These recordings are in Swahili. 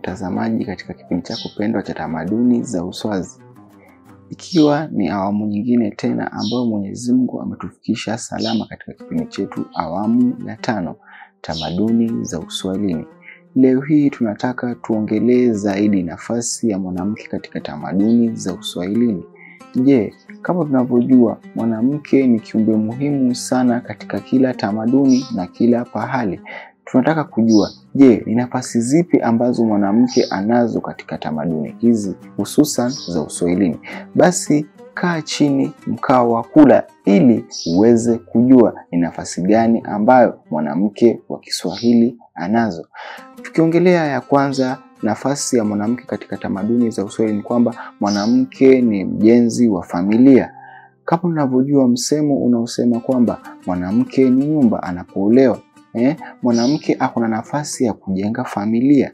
mtazamaji katika kipindi chako pendwa cha Tamaduni za Uswazi. Ikiwa ni awamu nyingine tena ambayo Mwenyezi Mungu ametufikisha salama katika kipindi chetu awamu ya 5, Tamaduni za Uswahilini. Leo hii tunataka tuongelee zaidi nafasi ya mwanamke katika tamaduni za Uswahilini. Je, kama tunavyojua mwanamke ni kiumbe muhimu sana katika kila tamaduni na kila pahali. Tunataka kujua, je, ni nafasi zipi ambazo mwanamke anazo katika tamaduni hizi hususan za Uswahilini? Basi kaa chini mkao wa kula ili uweze kujua ni nafasi gani ambayo mwanamke wa Kiswahili anazo. Tukiongelea ya kwanza, nafasi ya mwanamke katika tamaduni za Uswahili, ni kwamba mwanamke ni mjenzi wa familia. Kama unavyojua msemo unaosema kwamba mwanamke ni nyumba anapoolewa. Mwanamke ako na nafasi ya kujenga familia.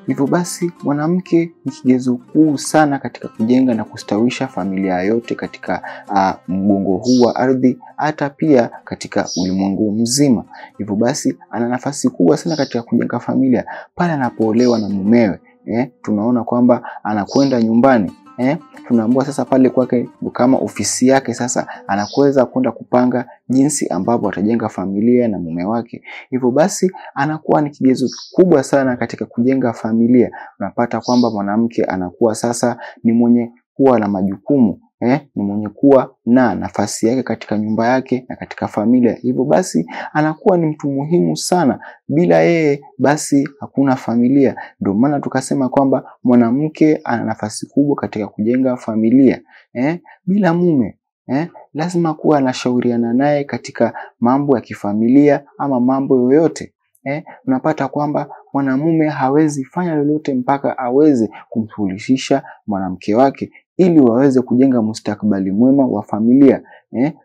Hivyo basi mwanamke ni kigezo kuu sana katika kujenga na kustawisha familia yote katika mgongo huu wa ardhi, hata pia katika ulimwengu mzima. Hivyo basi ana nafasi kubwa sana katika kujenga familia. Pale anapoolewa na mumewe, tunaona kwamba anakwenda nyumbani. Tunaambiwa sasa pale kwake kama ofisi yake, sasa anakuweza kwenda kupanga jinsi ambavyo atajenga familia na mume wake. Hivyo basi anakuwa ni kigezo kubwa sana katika kujenga familia. Unapata kwamba mwanamke anakuwa sasa ni mwenye kuwa na majukumu, ni mwenye kuwa na nafasi yake katika nyumba yake na katika familia. Hivyo basi anakuwa ni mtu muhimu sana. Bila yeye basi hakuna familia. Ndio maana tukasema kwamba mwanamke ana nafasi kubwa katika kujenga familia. Bila mume, lazima kuwa anashauriana naye katika mambo ya kifamilia ama mambo yoyote. Unapata kwamba mwanamume hawezi fanya lolote mpaka aweze kumshughulisha mwanamke wake ili waweze kujenga mustakabali mwema wa familia.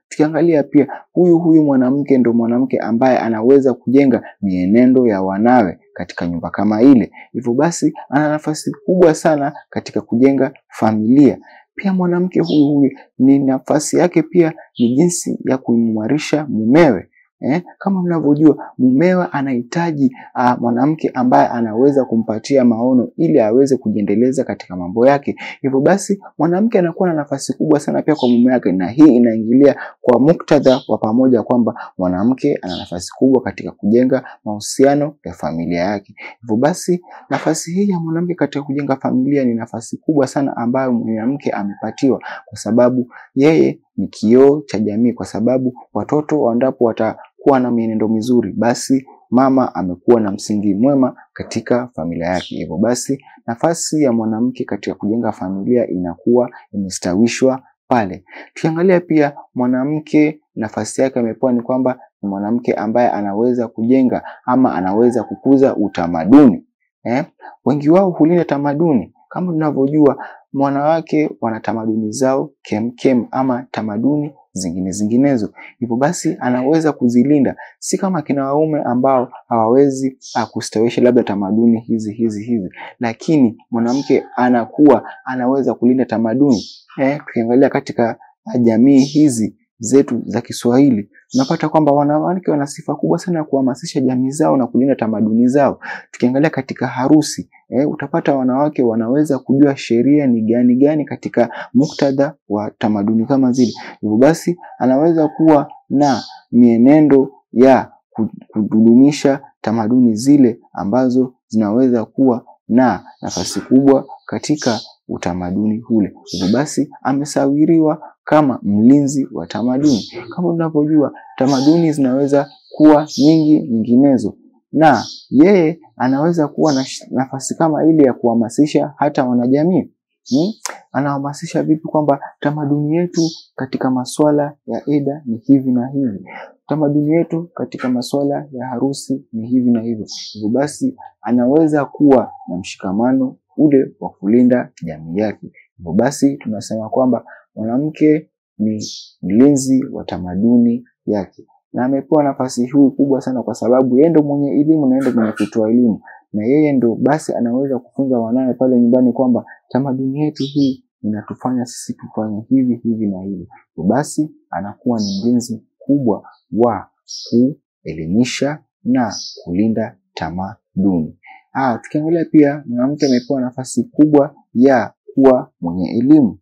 Tukiangalia pia huyu mwanamke ndo mwanamke ambaye anaweza kujenga mienendo ya wanawe katika nyumba kama ile. Hivyo basi ana nafasi kubwa sana katika kujenga familia. Pia mwanamke huyu ni nafasi yake pia ni jinsi ya kuimarisha mumewe. Kama mnavyojua mumewe anahitaji mwanamke ambaye anaweza kumpatia maono ili aweze kujiendeleza katika mambo yake. Hivyo basi mwanamke anakuwa na nafasi kubwa sana pia kwa mume wake, na hii inaingilia kwa muktadha wa pamoja kwamba mwanamke ana nafasi kubwa katika kujenga mahusiano ya familia yake. Hivyo basi nafasi hii ya mwanamke katika kujenga familia ni nafasi kubwa sana ambayo mwanamke amepatiwa, kwa sababu yeye ni kioo cha jamii. Kwa sababu watoto wandapo watakuwa na mienendo mizuri, basi mama amekuwa na msingi mwema katika familia yake. Hivyo basi nafasi ya mwanamke katika kujenga familia inakuwa imestawishwa pale. Tukiangalia pia mwanamke nafasi yake amepewa ni kwamba ni mwanamke ambaye anaweza kujenga ama anaweza kukuza utamaduni. Wengi wao hulinda tamaduni. Kama tunavyojua wanawake wana tamaduni zao kemkem ama tamaduni zinginezo. Hivyo basi anaweza kuzilinda, si kama kina waume ambao hawawezi kustawisha labda tamaduni hizi. Lakini mwanamke anakuwa anaweza kulinda tamaduni. Tukiangalia katika jamii hizi zetu za Kiswahili, tunapata kwamba wanawake wana sifa kubwa sana ya kuhamasisha jamii zao na kulinda tamaduni zao. Tukiangalia katika harusi, utapata wanawake wanaweza kujua sheria ni gani katika muktadha wa tamaduni kama zile. Hivyo basi anaweza kuwa na mienendo ya kudumisha tamaduni zile ambazo zinaweza kuwa na nafasi kubwa katika utamaduni ule. Hivyo basi amesawiriwa kama mlinzi wa tamaduni. Kama tunavyojua tamaduni zinaweza kuwa nyinginezo, na yeye anaweza kuwa na nafasi kama ile ya kuhamasisha hata wanajamii. Anahamasisha vipi? Kwamba tamaduni yetu katika masuala ya eda ni hivi na hivi, tamaduni yetu katika masuala ya harusi ni hivi na hivyo. Hivyo basi anaweza kuwa na mshikamano ule wa kulinda jamii yake. Hivyo basi tunasema kwamba mwanamke ni mlinzi wa tamaduni yake, na amepewa nafasi hii kubwa sana kwa sababu yeye ndo mwenye elimu na yeye ndo mwenye kutoa elimu, na yeye ndo basi anaweza kufunza wanawe pale nyumbani kwamba tamaduni yetu hii inatufanya sisi tufanye hivi na hivi. Basi anakuwa ni mlinzi kubwa wa kuelimisha na kulinda tamaduni. Tukiangalia pia mwanamke amepewa nafasi kubwa ya kuwa mwenye elimu.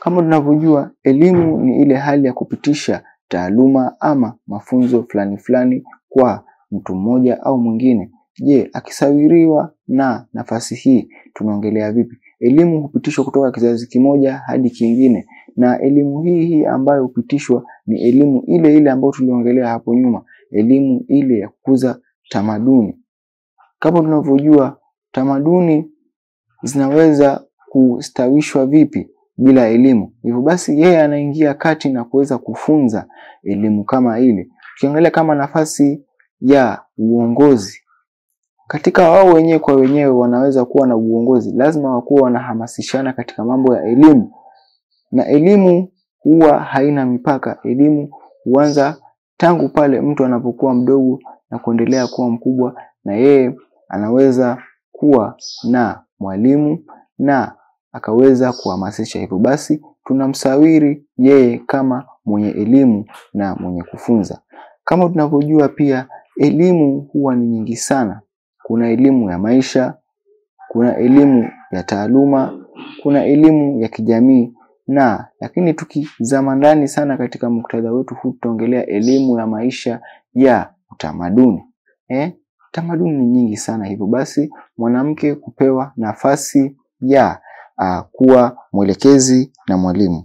Kama tunavyojua, elimu ni ile hali ya kupitisha taaluma ama mafunzo fulani kwa mtu mmoja au mwingine. Je, akisawiriwa na nafasi hii tunaongelea vipi? Elimu hupitishwa kutoka kizazi kimoja hadi kingine, na elimu hii ambayo hupitishwa ni elimu ile ambayo tuliongelea hapo nyuma, elimu ile ya kukuza tamaduni. Kama tunavyojua, tamaduni zinaweza kustawishwa vipi bila elimu? Hivyo basi yeye anaingia kati na kuweza kufunza elimu kama ile. Tukiangalia kama nafasi ya uongozi, katika wao wenyewe kwa wenyewe wanaweza kuwa na uongozi, lazima wakuwa wanahamasishana katika mambo ya elimu. Na elimu huwa haina mipaka. Elimu huanza tangu pale mtu anapokuwa mdogo na kuendelea kuwa mkubwa, na yeye anaweza kuwa na mwalimu na akaweza kuhamasisha. Hivyo basi tunamsawiri yeye kama mwenye elimu na mwenye kufunza. Kama tunavyojua pia, elimu huwa ni nyingi sana. Kuna elimu ya maisha, kuna elimu ya taaluma, kuna elimu ya kijamii, lakini tukizama ndani sana katika muktadha wetu huu tutaongelea elimu ya maisha ya utamaduni. Tamaduni ni nyingi sana. Hivyo basi mwanamke kupewa nafasi ya kuwa mwelekezi na mwalimu.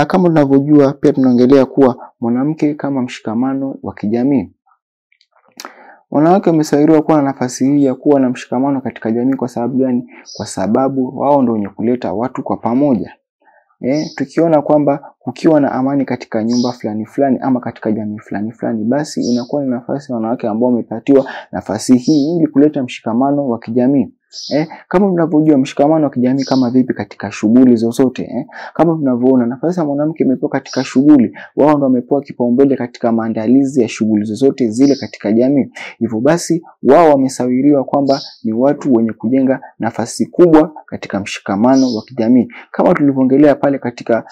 Kama tunavyojua pia tunaongelea kuwa mwanamke kama mshikamano wa kijamii. Wanawake wamesawiriwa kuwa na nafasi hii ya kuwa na mshikamano katika jamii. Kwa sababu gani? Kwa sababu wao ndio wenye kuleta watu kwa pamoja. Tukiona kwamba kukiwa na amani katika nyumba fulani ama katika jamii fulani, basi inakuwa ni nafasi ya wanawake ambao wamepatiwa nafasi hii ili kuleta mshikamano wa kijamii. Kama tunavyojua mshikamano wa kijamii kama vipi katika shughuli zozote. Kama tunavyoona nafasi ya mwanamke imepewa katika shughuli, wao ndio wamepewa kipaumbele katika maandalizi ya shughuli zozote zile katika jamii. Hivyo basi wao wamesawiriwa kwamba ni watu wenye kujenga nafasi kubwa katika mshikamano wa kijamii. Kama tulivyoongelea pale katika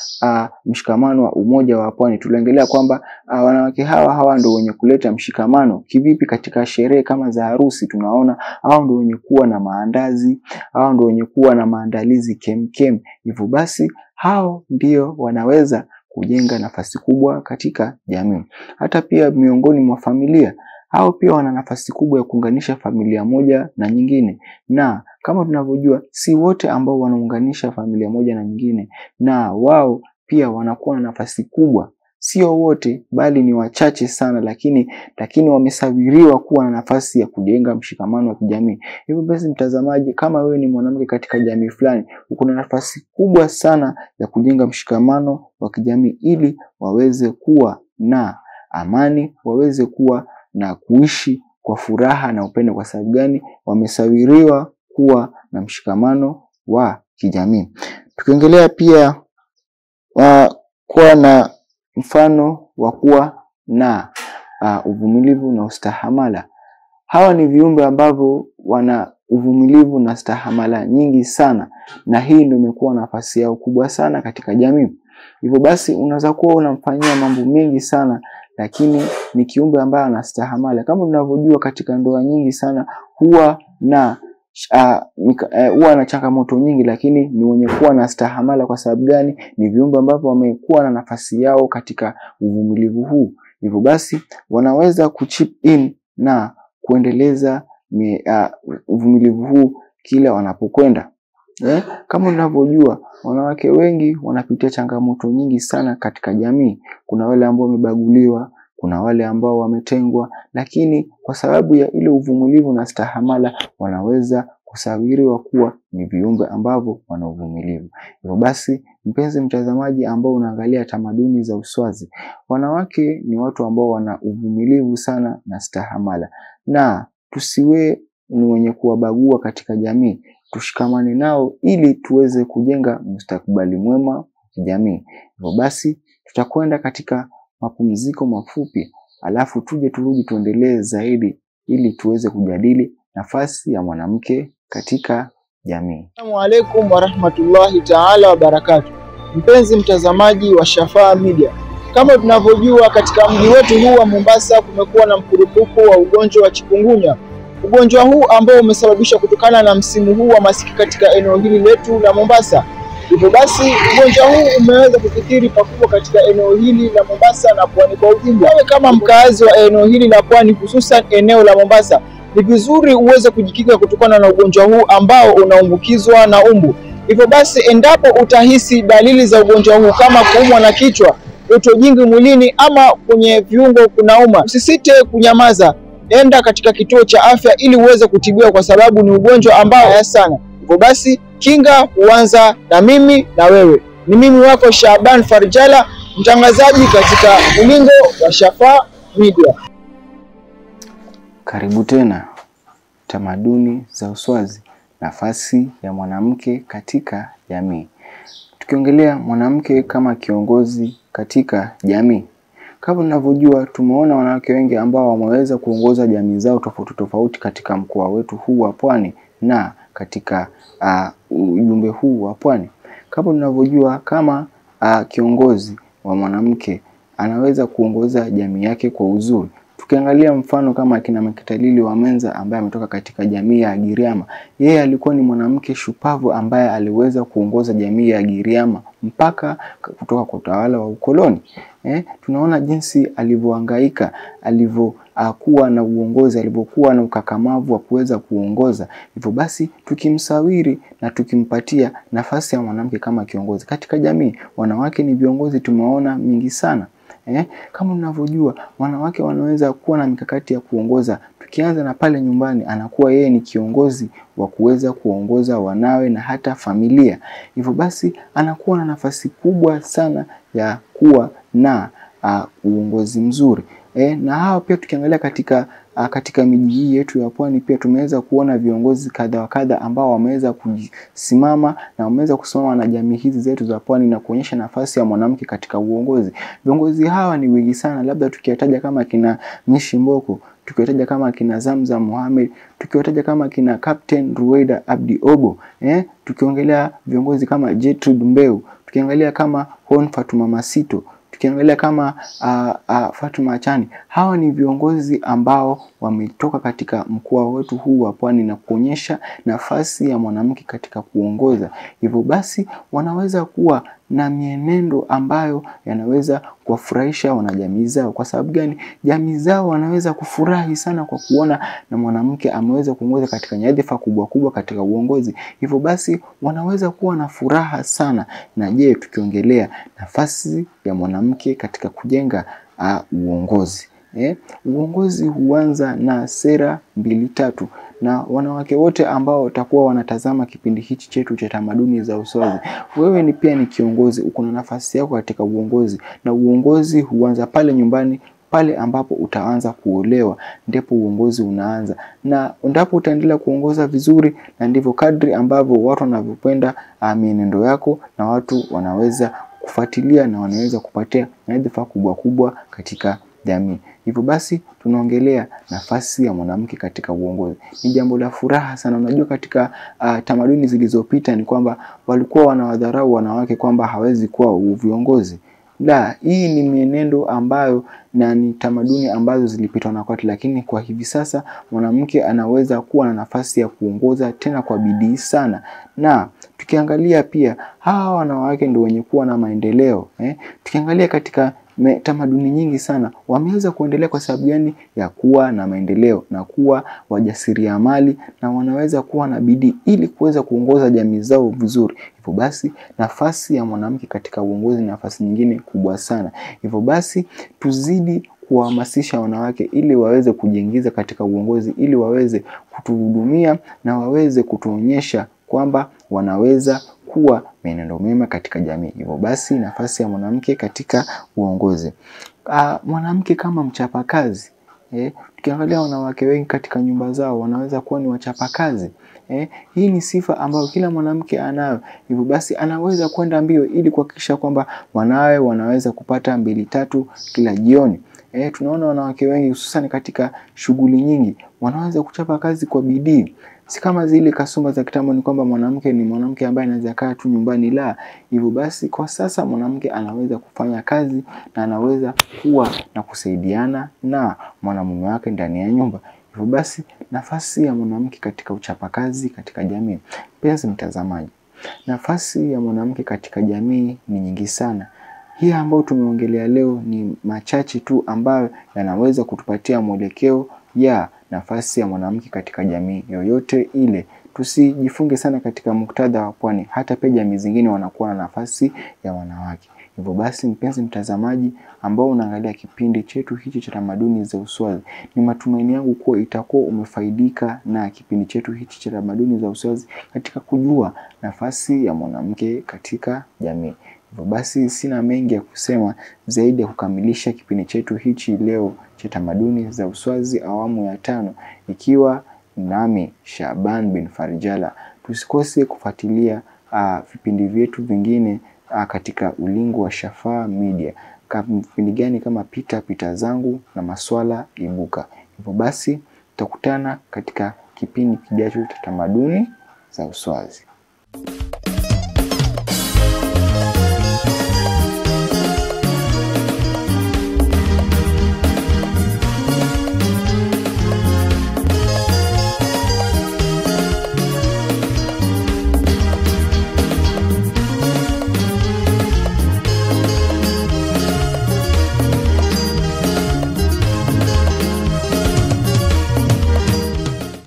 mshikamano wa umoja wa pwani, tuliongelea kwamba wanawake hawa ndio wenye kuleta mshikamano. Kivipi? Katika sherehe kama za harusi tunaona hao ndio wenye kuwa na maandazi, hao ndio wenye kuwa na maandalizi kemkem. Hivyo basi hao ndio wanaweza kujenga nafasi kubwa katika jamii. Hata pia miongoni mwa familia, hao pia wana nafasi kubwa ya kuunganisha familia moja na nyingine. Na kama tunavyojua, si wote ambao wanaunganisha familia moja na nyingine, na wao pia wanakuwa na nafasi kubwa. Sio wote bali ni wachache sana, lakini wamesawiriwa kuwa na nafasi ya kujenga mshikamano wa kijamii. Hivyo basi mtazamaji, kama wewe ni mwanamke katika jamii fulani, uko na nafasi kubwa sana ya kujenga mshikamano wa kijamii ili waweze kuwa na amani, waweze kuwa na kuishi kwa furaha na upendo. Kwa sababu gani? Wamesawiriwa kuwa na mshikamano wa kijamii. Tukiongelea pia kuwa na mfano wa kuwa na uvumilivu na ustahamala. Hawa ni viumbe ambavyo wana uvumilivu na stahamala nyingi sana, na hii ndio imekuwa nafasi yao kubwa sana katika jamii. Hivyo basi unaweza kuwa unamfanyia mambo mengi sana, lakini ni kiumbe ambaye anastahamala. Kama tunavyojua katika ndoa nyingi sana huwa na changamoto nyingi, lakini ni wenye kuwa na stahamala. Kwa sababu gani? Ni viumbe ambavyo wamekuwa na nafasi yao katika uvumilivu huu. Hivyo basi wanaweza kuchip in na kuendeleza uvumilivu huu kila wanapokwenda. Kama tunavyojua wanawake wengi wanapitia changamoto nyingi sana katika jamii. Kuna wale ambao wamebaguliwa, kuna wale ambao wametengwa, lakini kwa sababu ya ile uvumilivu na stahamala wanaweza kusawiriwa kuwa ni viumbe ambavyo wana uvumilivu. Hivyo basi mpenzi mtazamaji ambao unaangalia tamaduni za Uswazi, wanawake ni watu ambao wana uvumilivu sana na stahamala, na tusiwe ni wenye kuwabagua katika jamii. Tushikamane nao ili tuweze kujenga mustakabali mwema kijamii. Hivyo basi tutakwenda katika mapumziko mafupi, alafu turudi tuendelee zaidi ili tuweze kujadili nafasi ya mwanamke katika jamii. Assalamu alaikum warahmatullahi taala wabarakatuh. Mpenzi mtazamaji wa Shafaa Media, kama tunavyojua katika mji wetu huu wa Mombasa kumekuwa na mkurupuko wa ugonjwa wa chikungunya. ugonjwa huu ambao umesababishwa kutokana na msimu huu wa masika katika eneo hili letu la Mombasa. Hivyo basi ugonjwa huu umeweza kukithiri pakubwa katika eneo hili la Mombasa na pwani kwa ujumla. Wewe kama mkaazi wa eneo hili la pwani, hususan eneo la Mombasa, ni vizuri uweze kujikinga kutokana na ugonjwa huu ambao unaambukizwa na umbu. Hivyo basi endapo utahisi dalili za ugonjwa huu kama kuumwa na kichwa, joto jingi mwilini ama kwenye viungo kunauma, usisite kunyamaza. Enda katika kituo cha afya ili uweze kutibiwa, kwa sababu ni ugonjwa ambao haya sana. Hivyo basi kinga huanza na mimi na wewe. Ni mimi wako Shaaban Farjala, mtangazaji katika ulingo wa Shafaa Media. Karibu tena. Tamaduni za uswazi, nafasi ya mwanamke katika jamii. Tukiongelea mwanamke kama kiongozi katika jamii, kama unavyojua, tumeona wanawake wengi ambao wameweza kuongoza jamii zao tofauti tofauti katika mkoa wetu huu wa Pwani na katika ujumbe huu wa Pwani. Kama unavyojua, kama kiongozi wa mwanamke anaweza kuongoza jamii yake kwa uzuri. Tukiangalia mfano kama kina Mkitalili wa Menza ambaye ametoka katika jamii ya Giriama. Yeye alikuwa ni mwanamke shupavu ambaye aliweza kuongoza jamii ya Giriama mpaka kutoka kwa utawala wa ukoloni. Tunaona jinsi alivyohangaika, alivyokuwa na uongozi, alivyokuwa na ukakamavu wa kuweza kuongoza. Hivyo basi tukimsawiri na tukimpatia nafasi ya mwanamke kama kiongozi katika jamii, wanawake ni viongozi tumeona mingi sana. Kama unavyojua, wanawake wanaweza kuwa na mikakati ya kuongoza. Tukianza na pale nyumbani, anakuwa yeye ni kiongozi wa kuweza kuongoza wanawe na hata familia. Hivyo basi anakuwa na nafasi kubwa sana ya kuwa na uongozi mzuri. Na hao pia tukiangalia katika miji hii yetu ya Pwani, pia tumeweza kuona viongozi kadha wa kadha ambao wameweza kusimama na wameweza kusimama na jamii hizi zetu za Pwani na kuonyesha nafasi ya mwanamke katika uongozi. Viongozi hawa ni wengi sana, labda tukiwataja kama kina Mishi Mboko, tukiwataja kama kina Zamzam Mohamed, tukiwataja kama kina Captain Ruwaida Abdi Obo, tukiongelea viongozi kama Gertrude Mbeu, tukiangalia kama Hon Fatuma Masito, tukiangalia kama Fatuma Achani. Hawa ni viongozi ambao wametoka katika mkoa wetu huu wa Pwani na kuonyesha nafasi ya mwanamke katika kuongoza. Hivyo basi wanaweza kuwa na mienendo ambayo yanaweza kuwafurahisha wanajamii zao. Kwa sababu gani? Jamii zao wanaweza kufurahi sana kwa kuona na mwanamke ameweza kuongoza katika nyadhifa kubwa kubwa katika uongozi. Hivyo basi wanaweza kuwa na furaha sana. Na je, tukiongelea nafasi ya mwanamke katika kujenga uongozi. Uongozi huanza na sera 2-3. Na wanawake wote ambao watakuwa wanatazama kipindi hichi chetu cha tamaduni za uswazi, wewe pia ni kiongozi, uko na nafasi yako katika uongozi. Na uongozi huanza pale nyumbani, pale ambapo utaanza kuolewa ndipo uongozi unaanza. Na ndipo utaendelea kuongoza vizuri, na ndivyo kadri ambavyo watu wanavyopenda mienendo yako, na watu wanaweza kufuatilia na wanaweza kupatia nyadhifa kubwa kubwa katika jamii. Hivyo basi tunaongelea nafasi ya mwanamke katika uongozi. Ni jambo la furaha sana. Unajua katika tamaduni zilizopita ni kwamba walikuwa wanawadharau wanawake kwamba hawezi kuwa viongozi. Hii ni mienendo ambayo na ni tamaduni ambazo zilipitwa na wakati, lakini kwa hivi sasa mwanamke anaweza kuwa na nafasi ya kuongoza tena kwa bidii sana. Na tukiangalia pia hawa wanawake ndio wenye kuwa na maendeleo. Tukiangalia katika tamaduni nyingi sana wameweza kuendelea kwa sababu gani? Ya kuwa na maendeleo na kuwa wajasiriamali, na wanaweza kuwa na bidii ili kuweza kuongoza jamii zao vizuri. Hivyo basi nafasi ya mwanamke katika uongozi ni nafasi nyingine kubwa sana. Hivyo basi tuzidi kuhamasisha wanawake ili waweze kujiingiza katika uongozi, ili waweze kutuhudumia na waweze kutuonyesha kwamba wanaweza kuwa mienendo mema katika jamii. Hivyo basi nafasi ya mwanamke katika uongozi. Mwanamke kama mchapakazi. Tukiangalia wanawake wengi katika nyumba zao wanaweza kuwa ni wachapakazi. Hii ni sifa ambayo kila mwanamke anayo. Hivyo basi anaweza kwenda mbio ili kuhakikisha kwamba wanawe wanaweza kupata 2-3 kila jioni. Tunaona wanawake wengi hususan katika shughuli nyingi wanaweza kuchapa kazi kwa bidii. Si kama zile kasumba za kitambo ni kwamba mwanamke ni mwanamke ambaye anaweza kaa tu nyumbani. Hivyo basi kwa sasa mwanamke anaweza kufanya kazi na anaweza kuwa na kusaidiana na mwanamume wake ndani ya nyumba. Hivyo basi nafasi ya mwanamke katika uchapakazi katika jamii. Mpenzi mtazamaji, nafasi ya mwanamke katika jamii ni nyingi sana. Hii ambayo tumeongelea leo ni machache tu ambayo yanaweza kutupatia mwelekeo ya nafasi ya mwanamke katika jamii yoyote ile. Tusijifunge sana katika muktadha wa pwani, hata pia jamii zingine wanakuwa na nafasi ya wanawake. Hivyo basi mpenzi mtazamaji ambao unaangalia kipindi chetu hichi cha tamaduni za uswazi, ni matumaini yangu kuwa itakuwa umefaidika na kipindi chetu hichi cha tamaduni za uswazi katika kujua nafasi ya mwanamke katika jamii. Hivyo basi sina mengi ya kusema zaidi ya kukamilisha kipindi chetu hichi leo cha tamaduni za uswazi awamu ya 5, ikiwa nami Shaban bin Farjala. Tusikose kufuatilia vipindi vyetu vingine katika ulingo wa Shafaa Media. Vipindi gani kama pita zangu na maswala ibuka. Hivyo basi tutakutana katika kipindi kijacho cha tamaduni za uswazi.